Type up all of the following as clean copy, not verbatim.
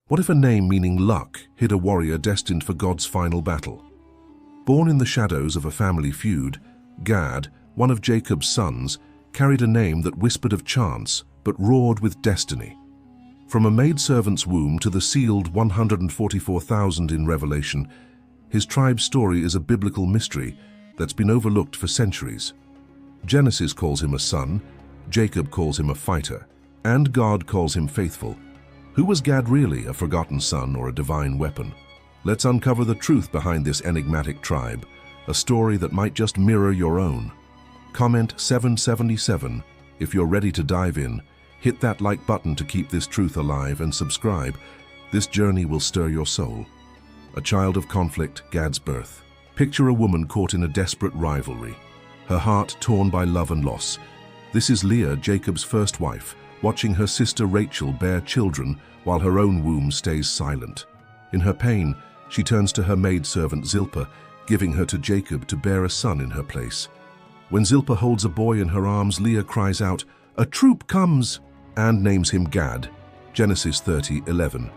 What if a name meaning luck hid a warrior destined for God's final battle? Born in the shadows of a family feud, Gad, one of Jacob's sons, carried a name that whispered of chance but roared with destiny. From a maidservant's womb to the sealed 144,000 in Revelation, his tribe's story is a biblical mystery that's been overlooked for centuries. Genesis calls him a son, Jacob calls him a fighter, and God calls him faithful. Who was Gad really, a forgotten son or a divine weapon? Let's uncover the truth behind this enigmatic tribe, a story that might just mirror your own. Comment 777 if you're ready to dive in. Hit that like button to keep this truth alive and subscribe. This journey will stir your soul. A child of conflict, Gad's birth. Picture a woman caught in a desperate rivalry, her heart torn by love and loss. This is Leah, Jacob's first wife, watching her sister Rachel bear children while her own womb stays silent. In her pain, she turns to her maidservant Zilpah, giving her to Jacob to bear a son in her place. When Zilpah holds a boy in her arms, Leah cries out, "A troop comes!" and names him Gad, Genesis 30:11.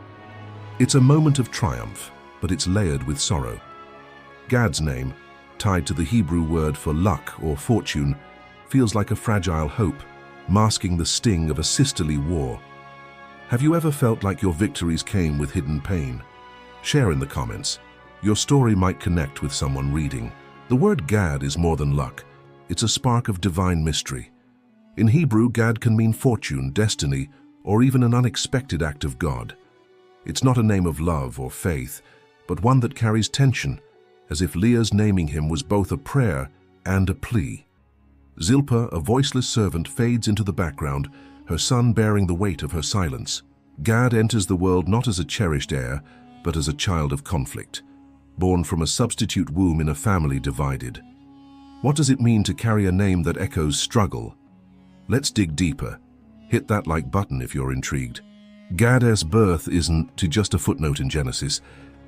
It's a moment of triumph, but it's layered with sorrow. Gad's name, tied to the Hebrew word for luck or fortune, feels like a fragile hope, masking the sting of a sisterly war. Have you ever felt like your victories came with hidden pain? Share in the comments. Your story might connect with someone reading. The word Gad is more than luck. It's a spark of divine mystery. In Hebrew, Gad can mean fortune, destiny, or even an unexpected act of God. It's not a name of love or faith, but one that carries tension, as if Leah's naming him was both a prayer and a plea. Zilpah, a voiceless servant, fades into the background, her son bearing the weight of her silence. Gad enters the world not as a cherished heir, but as a child of conflict, born from a substitute womb in a family divided. What does it mean to carry a name that echoes struggle? Let's dig deeper. Hit that like button if you're intrigued. Gad's birth isn't just a footnote in Genesis.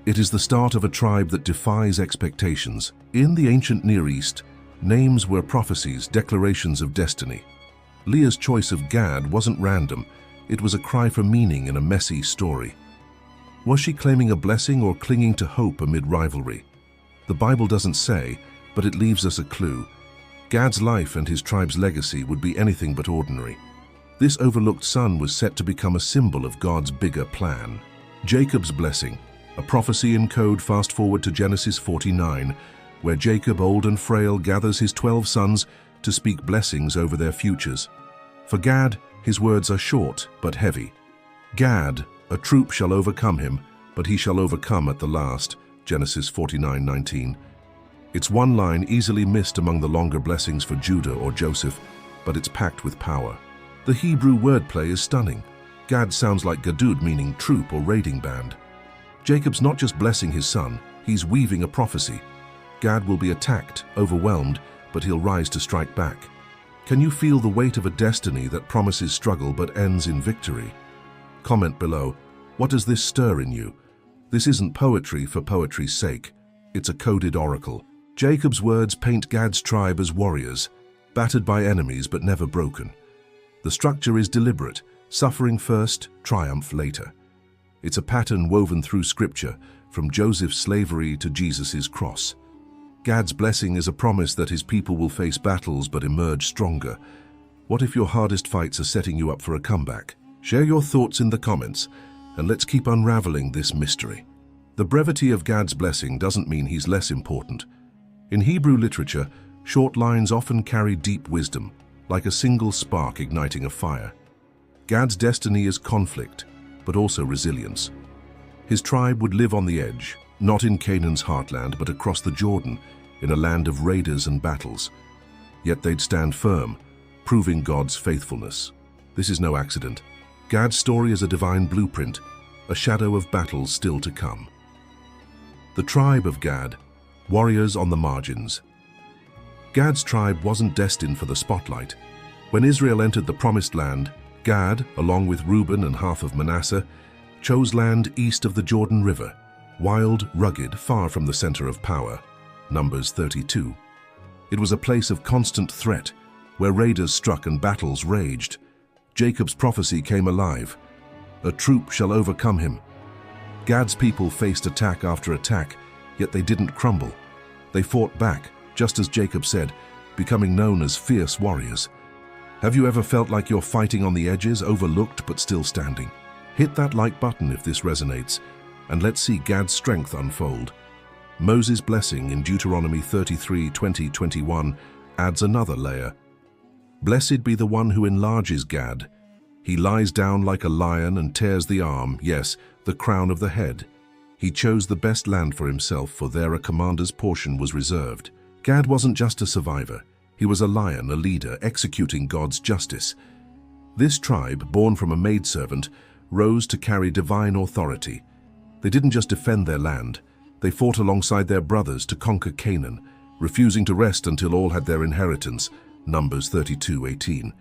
It is the start of a tribe that defies expectations. In the ancient Near East, names were prophecies, declarations of destiny. Leah's choice of Gad wasn't random. It was a cry for meaning in a messy story. Was she claiming a blessing or clinging to hope amid rivalry? The Bible doesn't say, but it leaves us a clue. Gad's life and his tribe's legacy would be anything but ordinary. This overlooked son was set to become a symbol of God's bigger plan. Jacob's blessing, a prophecy in code. Fast forward to Genesis 49, where Jacob, old and frail, gathers his 12 sons to speak blessings over their futures. For Gad, his words are short but heavy. Gad, a troop shall overcome him, but he shall overcome at the last. Genesis 49:19. It's one line easily missed among the longer blessings for Judah or Joseph, but it's packed with power. The Hebrew wordplay is stunning. Gad sounds like Gadud, meaning troop or raiding band. Jacob's not just blessing his son, he's weaving a prophecy. Gad will be attacked, overwhelmed, but he'll rise to strike back. Can you feel the weight of a destiny that promises struggle but ends in victory? Comment below. What does this stir in you? This isn't poetry for poetry's sake. It's a coded oracle. Jacob's words paint Gad's tribe as warriors, battered by enemies but never broken. The structure is deliberate, suffering first, triumph later. It's a pattern woven through scripture, from Joseph's slavery to Jesus' cross. Gad's blessing is a promise that his people will face battles but emerge stronger. What if your hardest fights are setting you up for a comeback? Share your thoughts in the comments, and let's keep unraveling this mystery. The brevity of Gad's blessing doesn't mean he's less important. In Hebrew literature, short lines often carry deep wisdom, like a single spark igniting a fire. Gad's destiny is conflict, but also resilience. His tribe would live on the edge, not in Canaan's heartland, but across the Jordan, in a land of raiders and battles. Yet they'd stand firm, proving God's faithfulness. This is no accident. Gad's story is a divine blueprint, a shadow of battles still to come. The tribe of Gad, warriors on the margins. Gad's tribe wasn't destined for the spotlight. When Israel entered the Promised Land, Gad, along with Reuben and half of Manasseh, chose land east of the Jordan River, wild, rugged, far from the center of power. Numbers 32. It was a place of constant threat, where raiders struck and battles raged. Jacob's prophecy came alive. A troop shall overcome him, Gad's people faced attack after attack, yet they didn't crumble. They fought back, just as Jacob said, becoming known as fierce warriors. Have you ever felt like you're fighting on the edges, overlooked but still standing? Hit that like button if this resonates, and let's see Gad's strength unfold. Moses' blessing in Deuteronomy 33:20-21 adds another layer. Blessed be the one who enlarges Gad. He lies down like a lion and tears the arm, yes, the crown of the head. He chose the best land for himself, for there a commander's portion was reserved. Gad wasn't just a survivor. He was a lion, a leader, executing God's justice. This tribe, born from a maidservant, rose to carry divine authority. They didn't just defend their land. They fought alongside their brothers to conquer Canaan, refusing to rest until all had their inheritance. Numbers 32:18.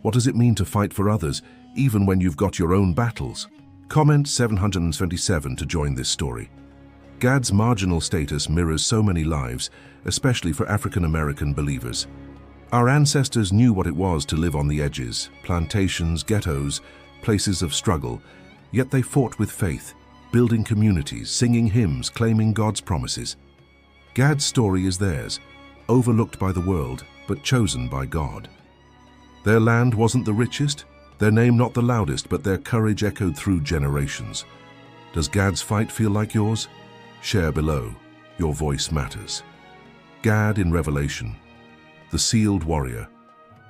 What does it mean to fight for others, even when you've got your own battles? Comment 727 to join this story. Gad's marginal status mirrors so many lives, especially for African American believers. Our ancestors knew what it was to live on the edges, plantations, ghettos, places of struggle, yet they fought with faith, building communities, singing hymns, claiming God's promises. Gad's story is theirs, overlooked by the world, but chosen by God. Their land wasn't the richest, their name not the loudest, but their courage echoed through generations. Does Gad's fight feel like yours? Share below. Your voice matters. Gad in Revelation, the sealed warrior.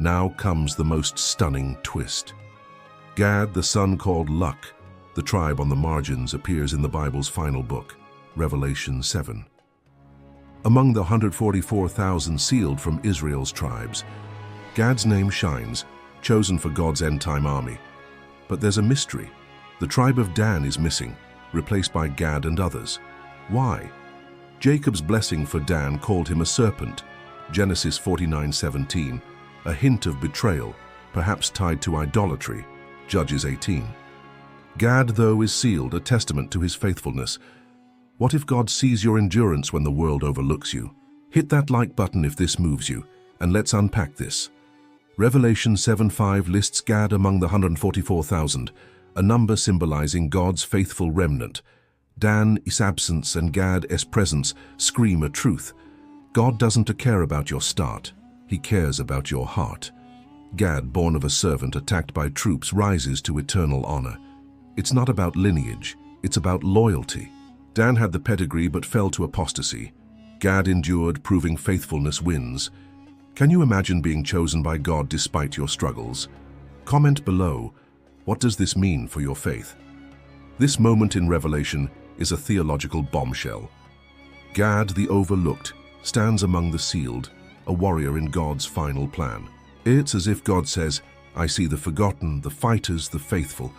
Now comes the most stunning twist. Gad, the son called Luck, the tribe on the margins, appears in the Bible's final book, Revelation 7. Among the 144,000 sealed from Israel's tribes, Gad's name shines, chosen for God's end-time army. But there's a mystery. The tribe of Dan is missing, replaced by Gad and others. Why? Jacob's blessing for Dan called him a serpent, Genesis 49:17, a hint of betrayal, perhaps tied to idolatry, Judges 18. Gad, though, is sealed, a testament to his faithfulness. What if God sees your endurance when the world overlooks you? Hit that like button if this moves you, and let's unpack this. Revelation 7:5 lists Gad among the 144,000, a number symbolizing God's faithful remnant. Dan's absence and Gad's presence scream a truth. God doesn't care about your start. He cares about your heart. Gad, born of a servant attacked by troops, rises to eternal honor. It's not about lineage, it's about loyalty. Dan had the pedigree but fell to apostasy. Gad endured, proving faithfulness wins. Can you imagine being chosen by God despite your struggles? Comment below, what does this mean for your faith? This moment in Revelation is a theological bombshell. Gad, the overlooked, stands among the sealed, a warrior in God's final plan. It's as if God says, I see the forgotten, the fighters, the faithful.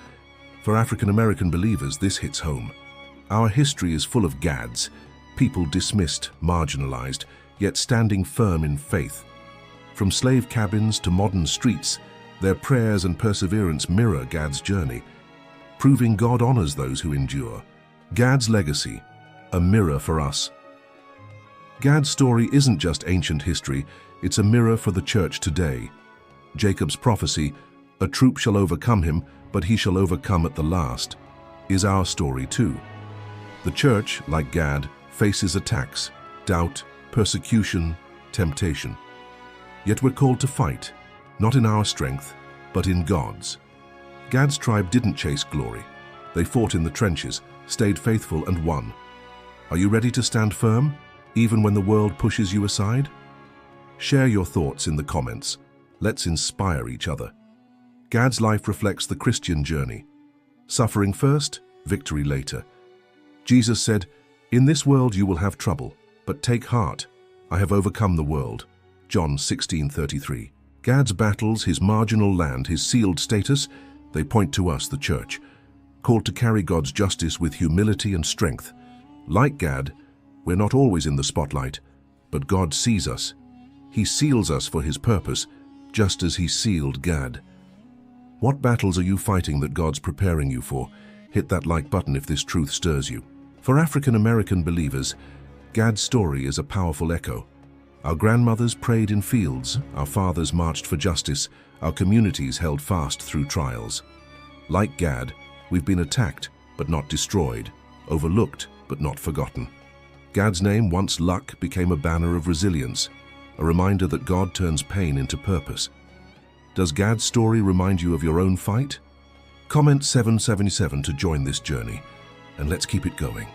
For African American believers, this hits home. Our history is full of Gads, people dismissed, marginalized, yet standing firm in faith. From slave cabins to modern streets, their prayers and perseverance mirror Gad's journey, proving God honors those who endure. Gad's legacy, a mirror for us. Gad's story isn't just ancient history, it's a mirror for the church today. Jacob's prophecy, a troop shall overcome him, but he shall overcome at the last, is our story too. The church, like Gad, faces attacks, doubt, persecution, temptation. Yet we're called to fight, not in our strength, but in God's. Gad's tribe didn't chase glory. They fought in the trenches, stayed faithful and won. Are you ready to stand firm, even when the world pushes you aside? Share your thoughts in the comments. Let's inspire each other. Gad's life reflects the Christian journey. Suffering first, victory later. Jesus said, "In this world you will have trouble, but take heart. I have overcome the world." John 16:33. Gad's battles, his marginal land, his sealed status, they point to us, the church, called to carry God's justice with humility and strength. Like Gad, we're not always in the spotlight, but God sees us. He seals us for his purpose, just as he sealed Gad. What battles are you fighting that God's preparing you for? Hit that like button if this truth stirs you. For African American believers, Gad's story is a powerful echo. Our grandmothers prayed in fields, our fathers marched for justice, our communities held fast through trials. Like Gad, we've been attacked, but not destroyed. overlooked but not forgotten. Gad's name, once luck, became a banner of resilience, a reminder that God turns pain into purpose. Does Gad's story remind you of your own fight? Comment 777 to join this journey, and let's keep it going.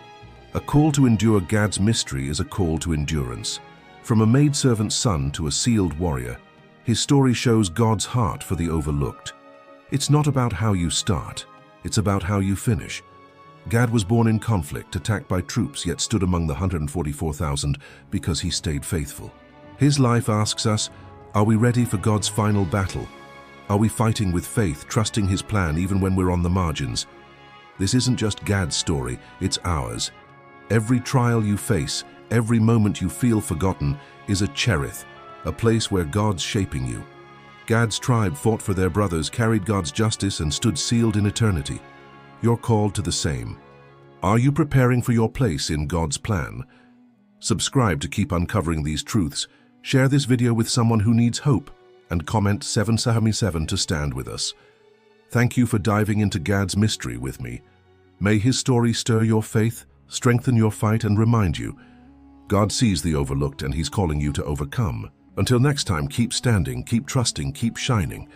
A call to endure Gad's mystery is a call to endurance. From a maidservant's son to a sealed warrior, his story shows God's heart for the overlooked. It's not about how you start, it's about how you finish. Gad was born in conflict, attacked by troops, yet stood among the 144,000 because he stayed faithful. His life asks us, are we ready for God's final battle? Are we fighting with faith, trusting His plan even when we're on the margins? This isn't just Gad's story, it's ours. Every trial you face, every moment you feel forgotten, is a cherith, a place where God's shaping you. Gad's tribe fought for their brothers, carried God's justice, and stood sealed in eternity. You're called to the same. Are you preparing for your place in God's plan? Subscribe to keep uncovering these truths. Share this video with someone who needs hope, and comment 777 to stand with us. Thank you for diving into Gad's mystery with me. May his story stir your faith, strengthen your fight, and remind you, God sees the overlooked and He's calling you to overcome. Until next time, keep standing, keep trusting, keep shining.